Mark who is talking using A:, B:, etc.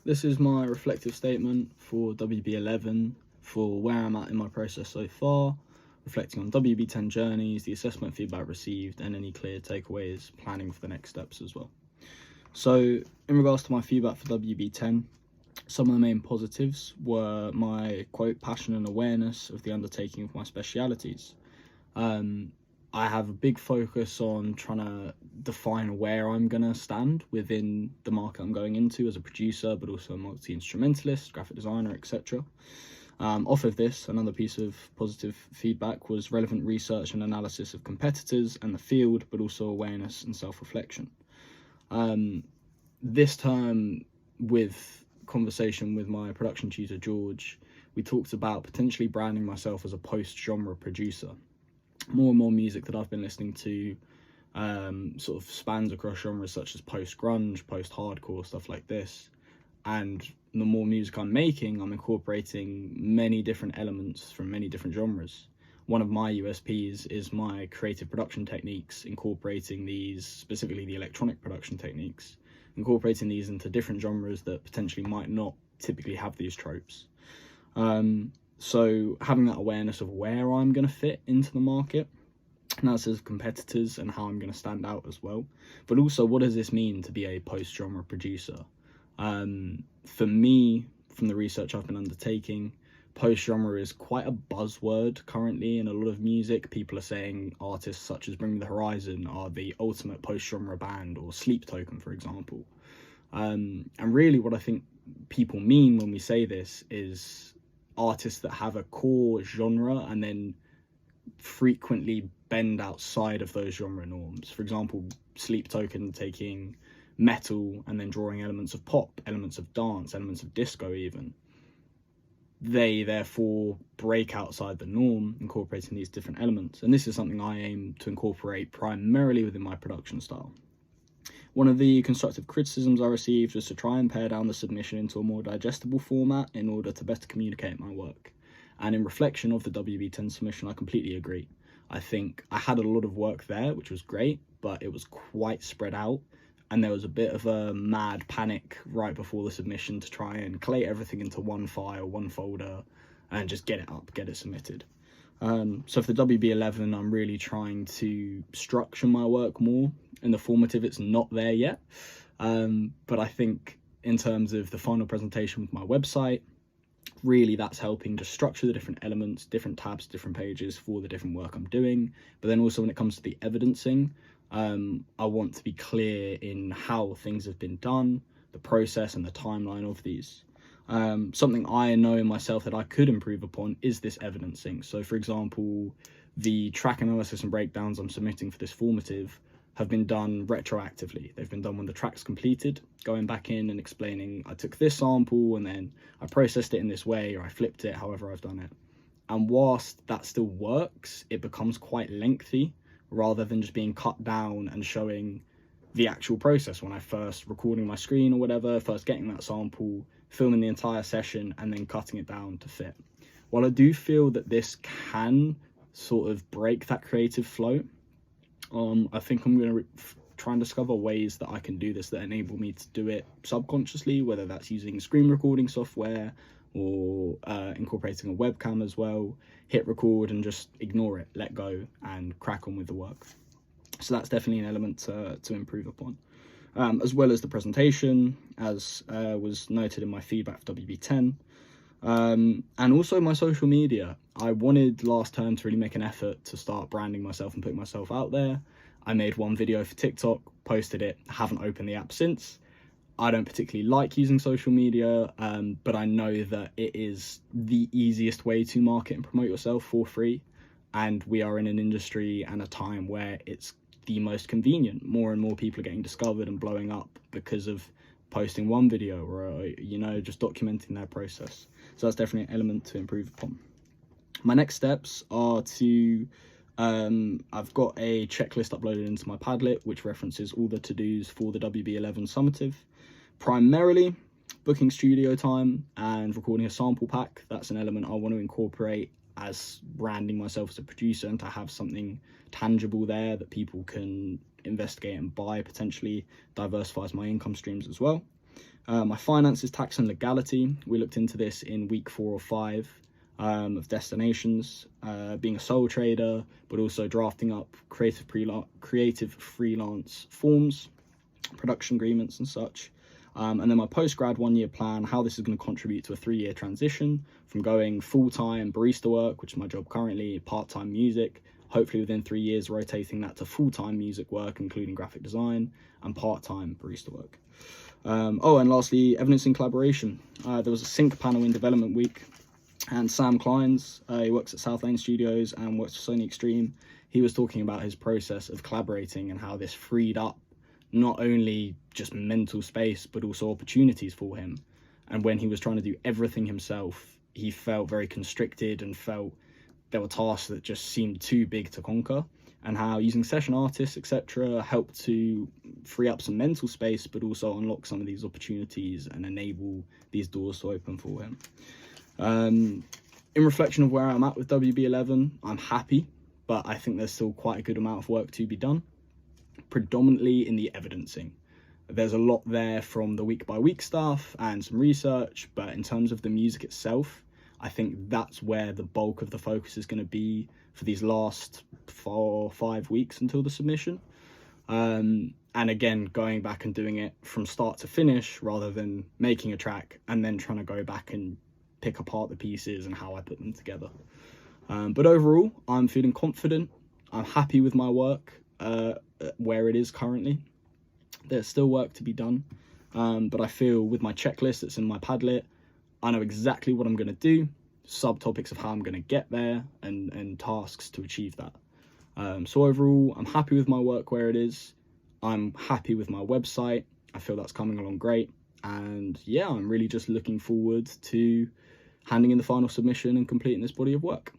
A: This is my reflective statement for WB11 for where I'm at in my process so far, reflecting on WB10 journeys, the assessment feedback received, and any clear takeaways, planning for the next steps as well. So in regards to my feedback for WB10, some of the main positives were my, quote, passion and awareness of the undertaking of my specialities. I have a big focus on trying to define where I'm going to stand within the market I'm going into as a producer, but also a multi-instrumentalist, graphic designer, etc. Off of this, another piece of positive feedback was relevant research and analysis of competitors and the field, but also awareness and self-reflection. This term, with conversation with my production tutor, George, we talked about potentially branding myself as a post-genre producer. More and more music that I've been listening to sort of spans across genres such as post-grunge, post-hardcore, stuff like this. And the more music I'm making, I'm incorporating many different elements from many different genres. One of my USPs is my creative production techniques, incorporating these, specifically the electronic production techniques, incorporating these into different genres that potentially might not typically have these tropes. So having that awareness of where I'm going to fit into the market, analysis of competitors and how I'm going to stand out as well. But also, what does this mean to be a post-genre producer? For me, from the research I've been undertaking, post-genre is quite a buzzword currently in a lot of music. People are saying artists such as Bring Me the Horizon are the ultimate post-genre band, or Sleep Token, for example. And really what I think people mean when we say this is artists that have a core genre and then frequently bend outside of those genre norms. For example, Sleep Token taking metal and then drawing elements of pop, elements of dance, elements of disco even. They therefore break outside the norm, incorporating these different elements. And this is something I aim to incorporate primarily within my production style. One of the constructive criticisms I received was to try and pare down the submission into a more digestible format in order to better communicate my work. And in reflection of the WB10 submission, I completely agree. I think I had a lot of work there, which was great, but it was quite spread out. And there was a bit of a mad panic right before the submission to try and collate everything into one file, one folder, and just get it up, get it submitted. So for the WB11, I'm really trying to structure my work more. In the formative, it's not there yet. But I think in terms of the final presentation with my website, really that's helping to structure the different elements, different tabs, different pages for the different work I'm doing. But then also when it comes to the evidencing, I want to be clear in how things have been done, the process and the timeline of these. Something I know in myself that I could improve upon is this evidencing. So for example, the track analysis and breakdowns I'm submitting for this formative have been done retroactively. They've been done when the track's completed, going back in and explaining I took this sample and then I processed it in this way, or I flipped it, however I've done it. And whilst that still works, it becomes quite lengthy rather than just being cut down and showing the actual process when I first recording my screen or whatever, first getting that sample, filming the entire session and then cutting it down to fit. While I do feel that this can sort of break that creative flow, I think I'm going to try and discover ways that I can do this that enable me to do it subconsciously, whether that's using screen recording software or incorporating a webcam as well, hit record and just ignore it, let go and crack on with the work. So that's definitely an element to improve upon. As well as the presentation, as was noted in my feedback for WB10. And also my social media. I wanted last term to really make an effort to start branding myself and putting myself out there. I made one video for TikTok, posted it, haven't opened the app since. I don't particularly like using social media, but I know that it is the easiest way to market and promote yourself for free. And we are in an industry and a time where it's the most convenient. More and more people are getting discovered and blowing up because of posting one video or, just documenting their process. So that's definitely an element to improve upon. My next steps are to, I've got a checklist uploaded into my Padlet, which references all the to-dos for the WB11 summative. Primarily, booking studio time and recording a sample pack. That's an element I want to incorporate as branding myself as a producer and to have something tangible there that people can investigate and buy, potentially diversifies my income streams as well. My finances, tax and legality. We looked into this in week 4 or 5 of destinations, being a sole trader, but also drafting up creative freelance forms, production agreements and such. And then my post-grad 1-year plan, how this is going to contribute to a 3-year transition from going full-time barista work, which is my job currently, part-time music, hopefully within 3 years rotating that to full-time music work, including graphic design, and part-time barista work. And lastly, evidence in collaboration. There was a sync panel in development week, and Sam Kleins, he works at South Lane Studios and works for Sony Extreme. He was talking about his process of collaborating and how this freed up not only just mental space, but also opportunities for him. And when he was trying to do everything himself, he felt very constricted and felt there were tasks that just seemed too big to conquer, and how using session artists, etc., helped to free up some mental space, but also unlock some of these opportunities and enable these doors to open for him. In reflection of where I'm at with WB11, I'm happy, but I think there's still quite a good amount of work to be done, predominantly in the evidencing. There's a lot there from the week by week stuff and some research, but in terms of the music itself, I think that's where the bulk of the focus is going to be for these last 4 or 5 weeks until the submission. And again, going back and doing it from start to finish rather than making a track and then trying to go back and pick apart the pieces and how I put them together. But overall, I'm feeling confident. I'm happy with my work where it is currently. There's still work to be done, but I feel with my checklist that's in my Padlet, I know exactly what I'm going to do, subtopics of how I'm going to get there, and tasks to achieve that. So overall, I'm happy with my work where it is. I'm happy with my website. I feel that's coming along great. And yeah, I'm really just looking forward to handing in the final submission and completing this body of work.